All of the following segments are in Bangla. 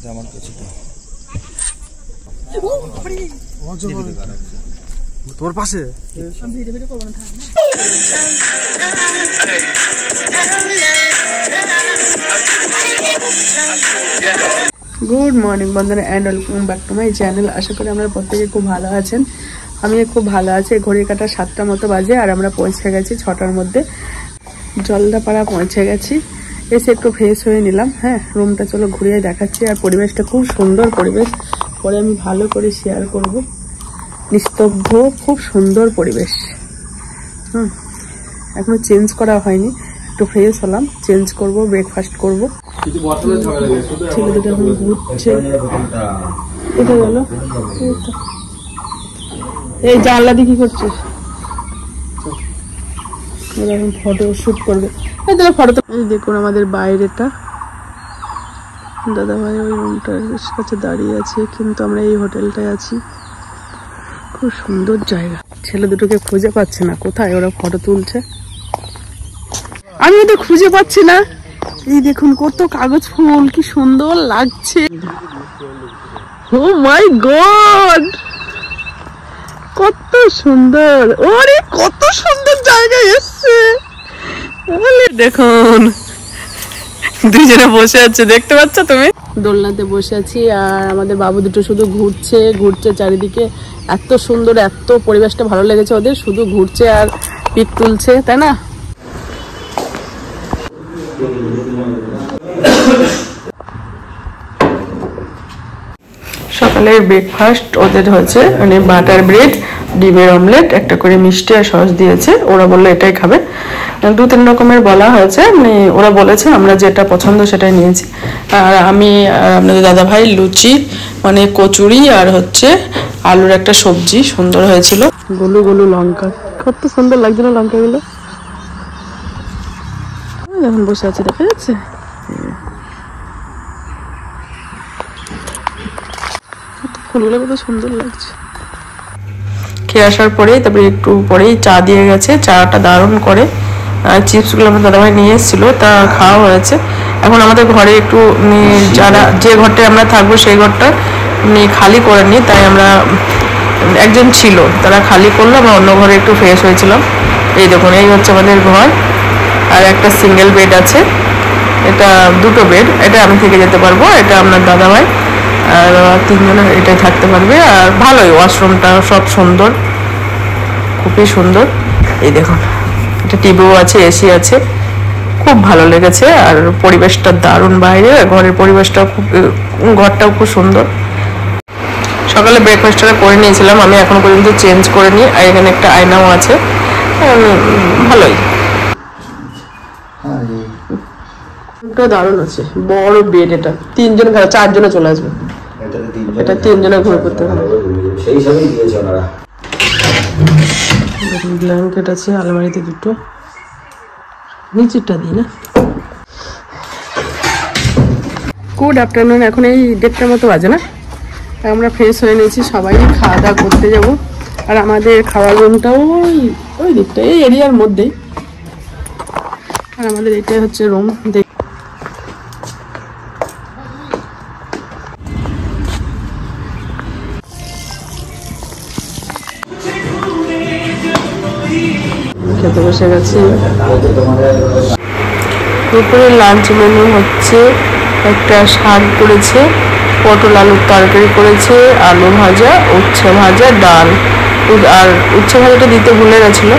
আমার কাছে তোর পাশে গুড মর্নিং বন্ধুরা and welcome back to my channel. আশা করি আমরা প্রত্যেকে খুব ভালো আছেন। আমি খুব ভালো আছি। ঘড়ি কাটা 7টার মতো বাজে আর আমরা পৌঁছে গেছি 6টার মধ্যে। জলদাপাড়া পৌঁছে গেছি। এসে একটু ফ্রেশ হয়ে নিলাম। হ্যাঁ, রুমটা চলো ঘুরিয়ে দেখাচ্ছি। আর পরিবেশটা খুব সুন্দর পরিবেশ, পরে আমি ভালো করে শেয়ার করব। নিস্তব্ধ, খুব সুন্দর পরিবেশ। এখনো চেঞ্জ করা হয়নি, একটু ফ্রেশ হলাম, চেঞ্জ করব, ব্রেকফাস্ট করব। ছেলে দুটো এখন ঘুরছে। কোথায় গেল? এই জানলা দিয়ে কি করছিস? এখন ফটো শুট করবে। এই তাহলে ফটো তো দেখুন আমাদের বাইরেটা। দাদা ভাই ওই রুমটার কাছে দাঁড়িয়ে আছে, কিন্তু আমরা এই হোটেলটায় আছি। খুব সুন্দর জায়গা। ছেলে দুটোকে খুঁজে পাচ্ছে না, কোথায় ওরা ফটো তুলছে। আমি ওদের খুঁজে পাচ্ছি না। এই দেখুন কত কাগজ ফুল, কি সুন্দর লাগছে। ও মাই গড, কত সুন্দর। ওরে কত সুন্দর জায়গায় এসছে। দেখুন দুজনে বসে আছে, দেখতে পাচ্ছ তুমি? দোলনাতে বসে আছি আর আমাদের বাবু দুটো শুধু ঘুরছে চারিদিকে। এত সুন্দর, এত পরিবেশটা ভালো লেগেছে ওদের, শুধু ঘুরছে আর পিক তুলছে, তাই না? সকালের ব্রেকফাস্ট ওদের হয়েছে মানে বাটার ব্রেড, ডিমের অমলেট, একটা করে মিষ্টি আর সস দিয়েছে। ওরা বললো এটাই খাবে। 2-3 রকমের বলা হয়েছে, মানে ওরা বলেছে, আমরা যেটা পছন্দ সেটাই নিয়েছি। আর আমি আপনাদের দাদা ভাই লুচি মানে কচুরি আর হচ্ছে আলুর একটা সবজি সুন্দর হয়েছিল। গোলু গোলু লঙ্কা, কত সুন্দর লাগছিল লঙ্কাগুলো। এখন বসে আছে, দেখা যাচ্ছে। ফুলগুলো কত সুন্দর লাগছে। খেয়ে আসার পরে তারপরে একটু পরেই চা দিয়ে গেছে, চাটা দারুণ করে। চিপসগুলো আমার দাদাভাই নিয়ে এসেছিলো, তা খাওয়া হয়েছে। এখন আমাদের ঘরে একটু যারা যে ঘরটায় আমরা থাকবো সেই ঘরটা খালি করে নিই, তাই আমরা একজন ছিল তারা খালি করলো, আমরা অন্য ঘরে একটু ফ্রেশ হয়েছিলাম। এই দেখুন, এই হচ্ছে আমাদের ঘর। আর একটা সিঙ্গেল বেড আছে, এটা 2টো বেড। এটা আমি থেকে যেতে পারবো, এটা আপনার দাদাভাই আর 3 জনের এটাই থাকতে পারবে। আর ভালোই, ওয়াশরুমটা সব সুন্দর, খুবই সুন্দর। এই দেখুন, এটা টিভিও আছে, এসি আছে, খুব ভালো লেগেছে। আর পরিবেশটা দারুণ, বাইরে ঘরের পরিবেশটাও খুব, ঘরটাও খুব সুন্দর। সকালে ব্রেকফাস্টটা করে নিয়েছিলাম, আমি এখনো পর্যন্ত চেঞ্জ করে নিই। আর এখানে একটা আয়নাও আছে, ভালোই। দারুণ আছে, বড় বেড। এটা 3 জন, 4 জনে চলে আসবে। এটা 3 জনের ঘুরে করতে হবে। ব্ল্যাঙ্কেট আছে আলমারিতে 2টো, নিচেরটা দিই না। Good afternoon. এখন এই 1:30টার মতো বাজে না? আমরা ফ্রেশ হয়ে নিয়েছি, সবাই খাওয়া দাওয়া করতে যাব। আর আমাদের খাওয়ার রুমটাও ওই দিকটা, এই এরিয়ার মধ্যেই। আর আমাদের এটাই হচ্ছে রুম। খেতে বসে গেছি। দুপুরের লাঞ্চ মেনু হচ্ছে একটা শাক করেছে, পটল আলুর তরকারি করেছে, আলু ভাজা, উচ্ছে ভাজা, ডাল। আর উচ্ছে ভাজাটা দিতে ভুলে গেছিলো,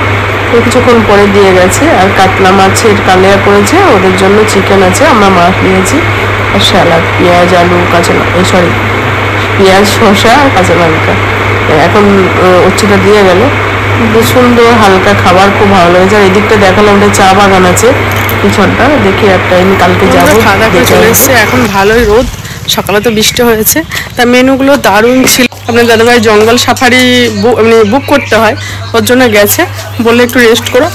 তো কিছুক্ষণ পরে দিয়ে গেছে। আর কাতলা মাছের কালিয়া করেছে, ওদের জন্য চিকেন আছে, আমরা মাছ নিয়েছি। আর স্যালাড, পেঁয়াজ, আলু, কাঁচা পেঁয়াজ, শসা আর কাঁচা লঙ্কা। এখন উচ্ছেটা দিয়ে গেল। সুন্দর হালকা খাবার, খুব ভালো লেগেছে। আর এদিকটা দেখালাম, একটা চা বাগান আছে পিছনটা, দেখি একটা কালকে যাবো। চলে এসছে, এখন ভালোই রোদ, সকালে তো বৃষ্টি হয়েছে। তা মেনুগুলো দারুণ ছিল। আপনার দাদাভাই জঙ্গল সাফারি মানে বুক করতে হয়, ওর জন্য গেছে, বললে একটু রেস্ট করো,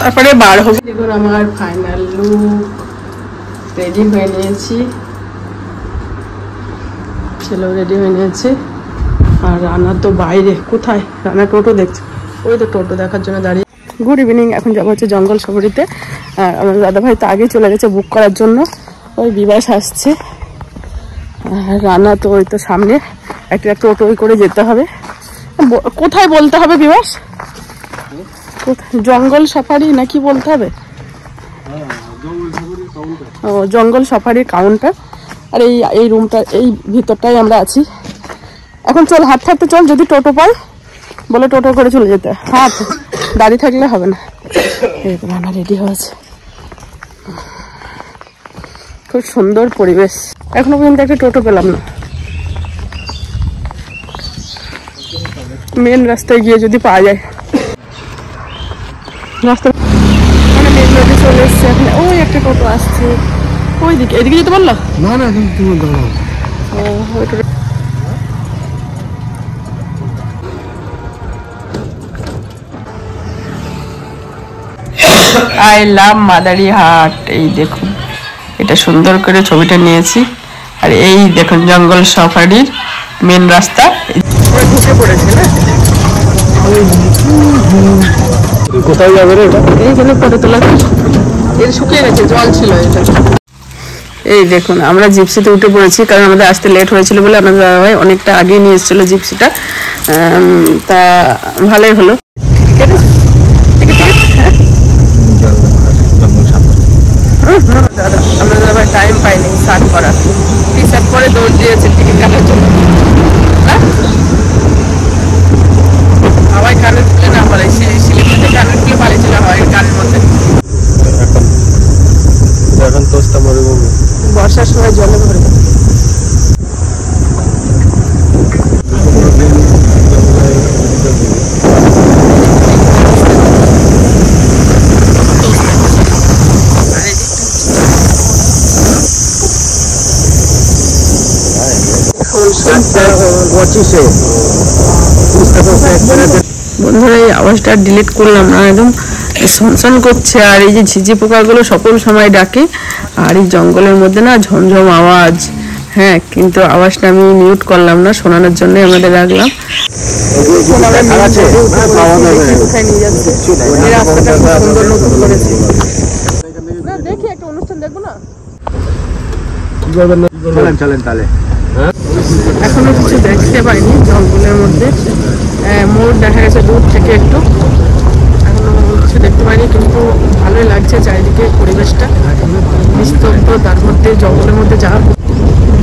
তারপরে বার হবে। দেখুন আমার ফাইনাল লুক, রেডি হয়ে নিয়েছি, ছেলেও রেডি হয়ে নিয়েছে। আর রান্না তো বাইরে, কোথায় রান্না? টোটো দেখছে, ওই তো টোটো দেখার জন্য দাঁড়িয়ে। Good evening. এখন যাবো হচ্ছে জঙ্গল সফারিতে। আর আমার দাদাভাই তো আগে চলে গেছে বুক করার জন্য, ওই বিবাস আসছে। রান্না তো ওই তো সামনে, একটা টোটোই করে যেতে হবে। কোথায় বলতে হবে বিবাস? জঙ্গল সাফারি নাকি বলতে হবে? ও জঙ্গল সাফারি কাউন্টার। আর এই রুমটা, এই ভিতরটাই আমরা আছি এখন। চল হাঁটতে হাঁটতে চল, যদি টোটো পাই বলে টোটো করে চলে যেতে। হাঁট, দাঁড়িয়ে থাকলে হবে না। এই রান্না রেডি হয়েছে, খুব সুন্দর পরিবেশ। এখনো পর্যন্ত একটা টোটো পেলাম না। মেন রাস্তায় গিয়ে যদি পাওয়া যায়। রাস্তা মেন রোডে চলে এসছে এখন। ওই একটা টোটো আসছে ওই দিকে, এদিকে যেতে পারলো না। না আই লাভ মাদারিহাট। এই দেখুন, এটা সুন্দর করে ছবিটা নিয়েছি। আর এই দেখুন জঙ্গল সাফারির মেন রাস্তা ঢুকে পড়েছে না। কোথায় যাবে রে? এইখানে ফটো তোলা, এর শুকিয়ে গেছে, জল ছিল এটা। এই দেখুন আমরা জিপসিতে উঠে পড়েছি, কারণ আমাদের আসতে লেট হয়েছিল বলে আমাদের দাদাভাই অনেকটা আগে নিয়ে এসেছিল জিপসিটা। তা ভালোই হলো। আমরা দাদাভাই টাইম পাইনি শার্ট করা, টি শার্ট পরে দৌড় দিয়েছে টিকিট কাটার জন্য। হাওয়ায় কানে তুলে না পারে, শিলিগুড়িতে কানে তুলে পালিয়েছিল হাওয়ায় কানের মধ্যে। এখন তোস্তা মরুভূমি, বর্ষার সময় জলে ভরে গেছে। বন্ধুরা এই আওয়াজটা ডিলিট করলাম না, একদম সনসন করছে। আর এই যে ঝিঝি পোকাগুলো সকল সময় ডাকে, আর এই জঙ্গলের মধ্যে না ঝমঝম আওয়াজ। হ্যাঁ, কিন্তু আওয়াজটা আমি মিউট করলাম না, শোনানোর জন্য আমাদের রাখলাম। দেখি একটা অনুষ্ঠান দেখবো না, চলেন তাহলে। এখনো কিছু দেখতে পাইনি জঙ্গলের মধ্যে, মোড় দেখা গেছে দূর থেকে একটু, এখনো কিছু দেখতে পাইনি। কিন্তু ভালোই লাগছে চারিদিকে পরিবেশটা নিস্তব্ধ, তার মধ্যে জঙ্গলের মধ্যে যা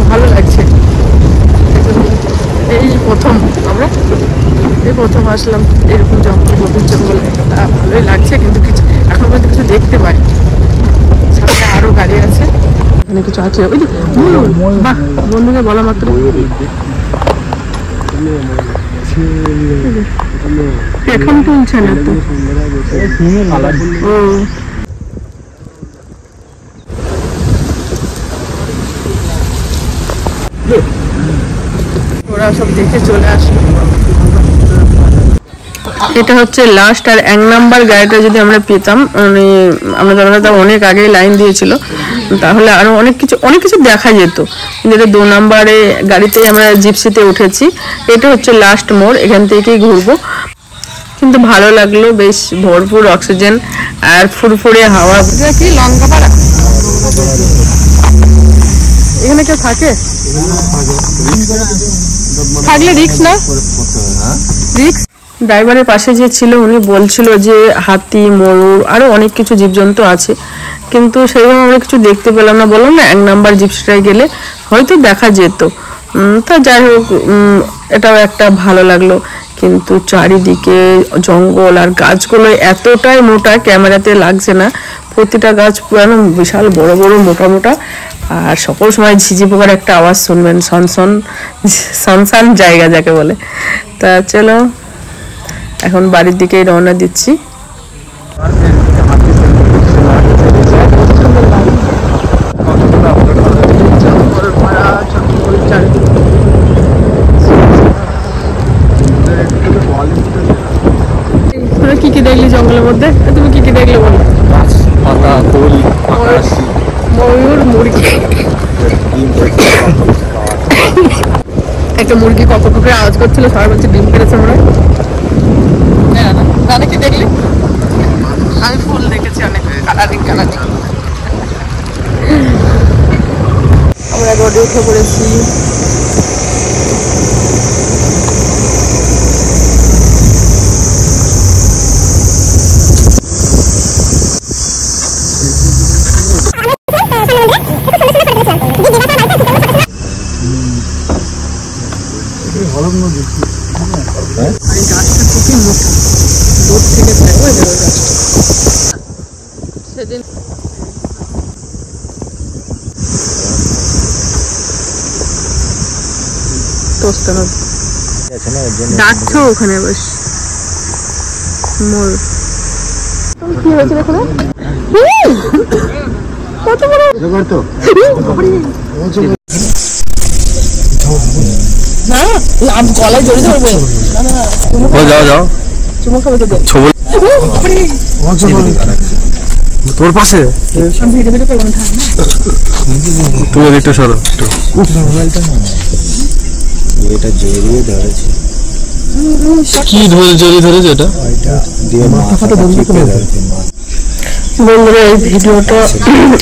ভালো লাগছে। এই প্রথম আসলাম এরকম জঙ্গল, গভীর জঙ্গল, তা ভালোই লাগছে। কিন্তু কিছু এখনো পর্যন্ত কিছু দেখতে পাই। সামনে আরো গাড়ি আছে, এখানে কিছু আছে। ওই বাহ, বন্ধুকে বলা মাত্র এখন তুলছে না তো। ওরা সব দেখে চলে আসলো। এটা হচ্ছে লাস্ট আর 1 নাম্বার গাড়িটা যদি আমরা পেতাম, মানে আমরা দাদা অনেক আগেই লাইন দিয়েছিল, তাহলে আরো অনেক কিছু দেখা যেত। কিন্তু এটা 2 নাম্বারে গাড়িতেই আমরা জিপসিতে উঠেছি। এটা হচ্ছে লাস্ট মোড়, এখান থেকেই ঘুরবো। কিন্তু ভালো লাগলো, বেশ ভরপুর অক্সিজেন আর ফুরফুরে হাওয়া। কি লঙ্কা পাড়া, এখানে কেউ থাকে? থাকলে রিক্স না, রিক্স। ড্রাইভারের পাশে যে ছিল উনি বলছিল যে হাতি, ময়ূর আরো অনেক কিছু জীবজন্তু আছে, কিন্তু সেইভাবে আমরা কিছু দেখতে পেলাম না। বললাম না 1 নাম্বার জিপসিটায় গেলে হয়তো দেখা যেত। তা যাই হোক, এটাও একটা ভালো লাগলো। কিন্তু চারিদিকে জঙ্গল আর গাছগুলো এতটাই মোটা, ক্যামেরাতে লাগছে না। প্রতিটা গাছ পুরানো বিশাল বড় বড় মোটা মোটা, আর সকল সময় ঝিঝি পোকার একটা আওয়াজ শুনবেন, সনসন জায়গা যাকে বলে। তা চলো এখন বাড়ির দিকেই রওনা দিচ্ছি। কি কি দেখলি জঙ্গলের মধ্যে? তুমি কি কি দেখলে বলো? ময়ূর, মুরগি, একটা মুরগি কপক করে আওয়াজ করছিল, সবাই বলছে ডিম পেড়েছে মনে হয়। দাদা কি দেখলি? আমি ফুল দেখেছি অনেক, কালারিং। আমরা রোডে উঠে পড়েছি। সেদিন ডাকছো ওখানে বস মোর কি হয়েছে এখানে কত বড় না আমি গলায় জড়িয়ে ধরবো যাও যাও চুমু খাবে তোর পাশে তুমি এদিকটা সরো এটা জড়িয়ে ধরেছে কি জড়িয়ে ধরেছে এটা মাথা ফাটা বন্ধ করে ধরেছে। বন্ধুরা এই ভিডিওটা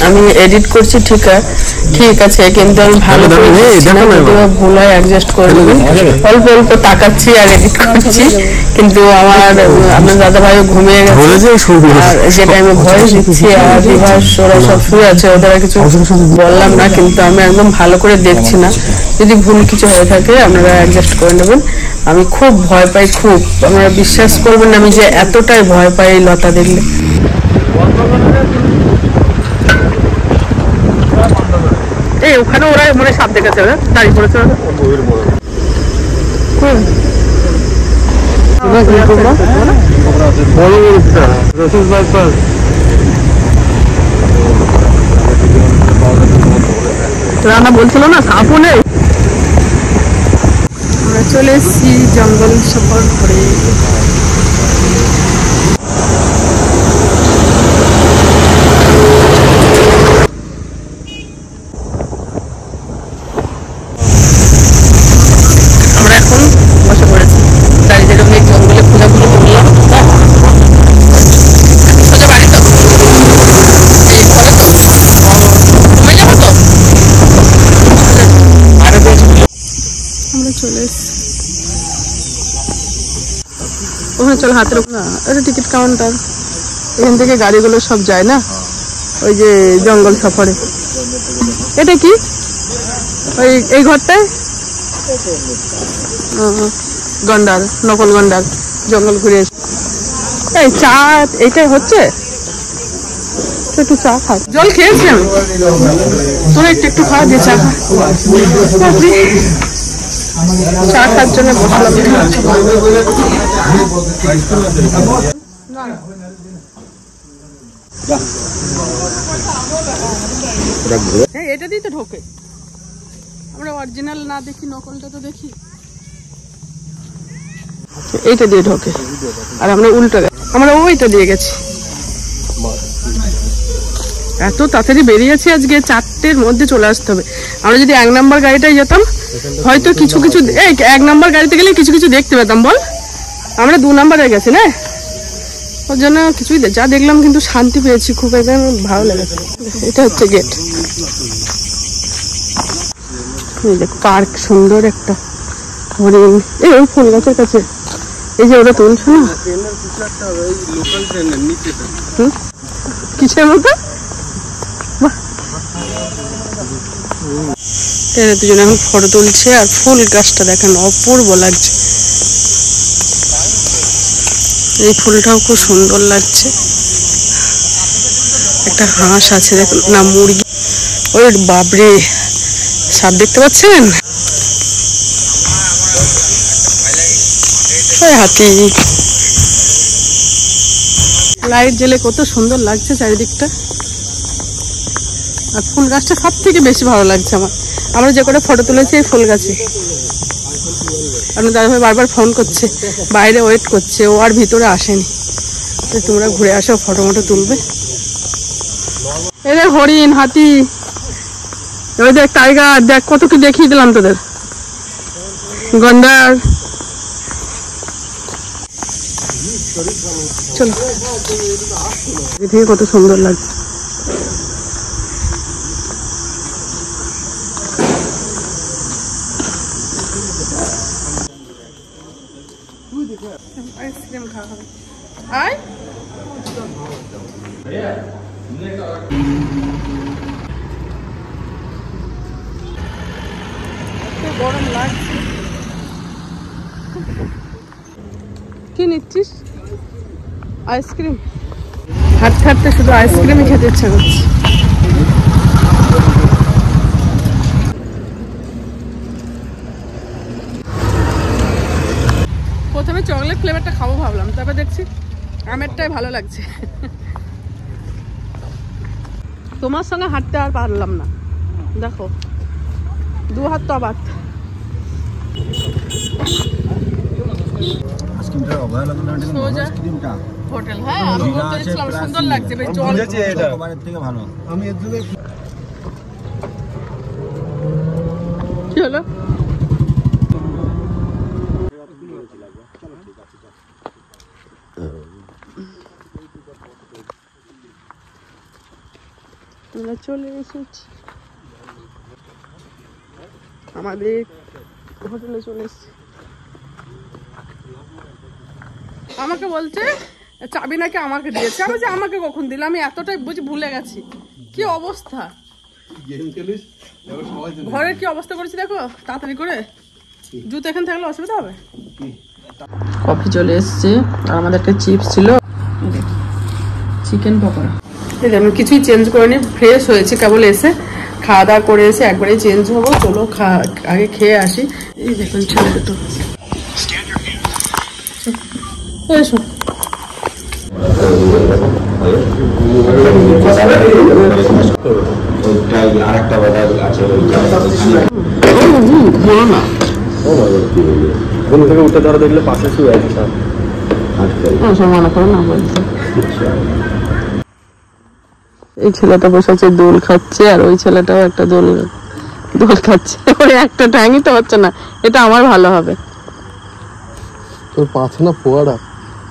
আমি এডিট করছি ঠিক আছে কিন্তু আমি ভালো করে ভুল হয় অ্যাডজাস্ট করে নেবেন। অল্প অল্প তাকাচ্ছি আর এডিট করছি কিন্তু আপনার দাদা ভাইও ঘুমিয়ে গেছে আর যে টাইমে ভয়েস দিচ্ছি আর রিভার্স ওরা সব শুয়ে আছে ওদের কিছু বললাম না কিন্তু আমি একদম ভালো করে দেখছি না। যদি ভুল কিছু হয়ে থাকে আপনারা অ্যাডজাস্ট করে নেবেন। আমি খুব ভয় পাই খুব আপনারা বিশ্বাস করবেন না আমি যে এতটাই ভয় পাই লতা দেখলে। এই ওখানে ওরা মানে সাপ দেখেছে দাঁড়িয়ে পড়েছে রানা বলছিল না সাপও নেই। আমরা চলে এসেছি জঙ্গল সফর করে। ওখানে চলো হাতের না এটা টিকিট কাউন্টার এখান থেকে গাড়িগুলো সব যায় না ওই যে জঙ্গল সফরে। এটা কি ওই এই ঘরটায় গন্ডার নকল গন্ডার জঙ্গল ঘুরে এই চা এইটাই হচ্ছে একটু চা খা জল খেয়েছি আমি তোরা একটু খাওয়া দিয়ে চা খা চা খাওয়ার জন্য বসলাম। এটা দিয়ে তো ঢোকে আমরা অরিজিনাল না দেখি নকলটা তো দেখি। এইটা দিয়ে ঢোকে আর আমরা উল্টো আমরা ওইটা দিয়ে গেছি। এত তাড়াতাড়ি বেরিয়েছি আজকে 4টের মধ্যে চলে আসতে হবে। আমরা যদি 1 নম্বর গাড়িটায় যেতাম হয়তো কিছু কিছু 1 নম্বর গাড়িতে গেলে কিছু কিছু দেখতে পেতাম বল। আমরা 2 নম্বরে গেছি না ওর জন্য কিছুই যা দেখলাম কিন্তু শান্তি পেয়েছি খুব একদম ভালো লেগেছে। এটা হচ্ছে গেট পার্ক সুন্দর একটা হরিণ এই ওই ফুল গাছের কাছে এই যে ওরা তুলছে না কিসের মতো দুজন এখন ফটো তুলছে আর ফুল গাছটা দেখেন অপূর্ব লাগছে। এই ফুলটাও খুব সুন্দর লাগছে। একটা হাঁস আছে দেখুন না মুরগি ওই বাবরে সাপ দেখতে পাচ্ছেন হাতি লাইট জ্বেলে কত সুন্দর লাগছে চারিদিকটা। আর ফুল গাছটা সব থেকে বেশি ভালো লাগছে আমরা যে কটা ফটো তুলেছি এই ফুল গাছে। আপনার দাদাভাই বারবার ফোন করছে বাইরে ওয়েট করছে ও আর ভিতরে আসেনি তোমরা ঘুরে আসো ফটো মটো তুলবে। এই দেখ হরিণ হাতি এবার দেখ টাইগার দেখ কত কি দেখিয়ে দিলাম তোদের গন্ডার। চলো দেখে কত সুন্দর লাগছে। আইসক্রিম খাওয়া হবে। আয় গরম লাগছে। কি নিচ্ছিস? আইসক্রিম। হাঁটতে হাঁটতে শুধু আইসক্রিমই খেতে ইচ্ছা করছে। প্রথমে চকলেট ফ্লেভারটা খাবো ভাবলাম, তারপর দেখছি আমেরটাই ভালো লাগছে। তোমার সঙ্গে হাঁটতে আর পারলাম না, দেখো দু হাত তো আবার। হোটেল, হ্যাঁ আমি বলতে চাইছিলাম সুন্দর লাগছে, বেশ জল থেকে ভালো। আমি এর জন্য কি হলো? চলে এসেছি আমাদের হোটেলে, চলে এসেছি। আমাকে বলছে চাবি নাকি আমাকে দিয়েছে। আমি যে আমাকে কখন দিল, আমি এতটাই বুঝি ভুলে গেছি। কি অবস্থা ঘরের, কি অবস্থা করেছি দেখো। তাড়াতাড়ি করে জুতো এখানে থাকলে অসুবিধা হবে। কফি চলে এসছে আর আমাদের একটা চিপস ছিল, চিকেন পকোড়া। আমি কিছুই চেঞ্জ করিনি, ফ্রেশ হয়েছে কেবল এসে খাওয়া দাওয়া করে এসে একবারেই চেঞ্জ হবো। চলো আগে খেয়ে আসি। এই দেখুন ছেলে দুটো এসো। উঠে ধরা দেখলে পাশে শুয়ে আছে। মনে করো না বলছে। এই ছেলেটা বসে আছে দোল খাচ্ছে, আর ওই ছেলেটাও একটা দোল খাচ্ছে। ওরে একটা ট্যাঙ্গি তো হচ্ছে না, এটা আমার ভালো হবে। তোর পাছে না ফোয়ারা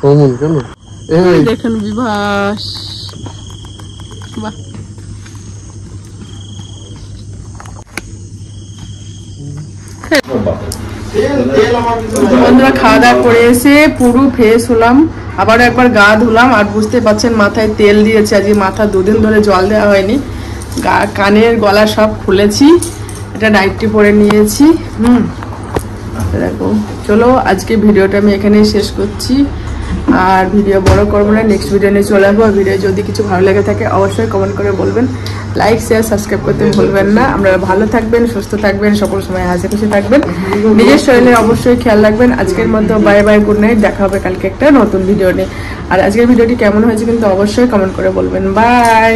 অমন কেন? এই দেখেন বিভাস, বাহ বন্ধুরা। খাওয়া দাওয়া করে এসে পুরো ফ্রেশ হলাম, আবারও একবার গা ধুলাম। আর বুঝতে পারছেন মাথায় তেল দিয়েছে, আজকে মাথা দুদিন ধরে জল দেওয়া হয়নি। কানের গলা সব খুলেছি, এটা নাইটি পরে নিয়েছি। দেখো চলো আজকে ভিডিওটা আমি এখানেই শেষ করছি, আর ভিডিও বড় করবো না, নেক্সট ভিডিও নিয়ে চলে আসবো। ভিডিও যদি কিছু ভালো লেগে থাকে অবশ্যই কমেন্ট করে বলবেন, লাইক শেয়ার সাবস্ক্রাইব করতে ভুলবেন না। আপনারা ভালো থাকবেন, সুস্থ থাকবেন, সকল সময় হাসি খুশি থাকবেন, নিজের শরীরের অবশ্যই খেয়াল রাখবেন। আজকের মতো বাই বাই, গুড নাইট, দেখা হবে কালকে একটা নতুন ভিডিও নিয়ে। আর আজকের ভিডিওটি কেমন হয়েছে কিন্তু অবশ্যই কমেন্ট করে বলবেন। বাই।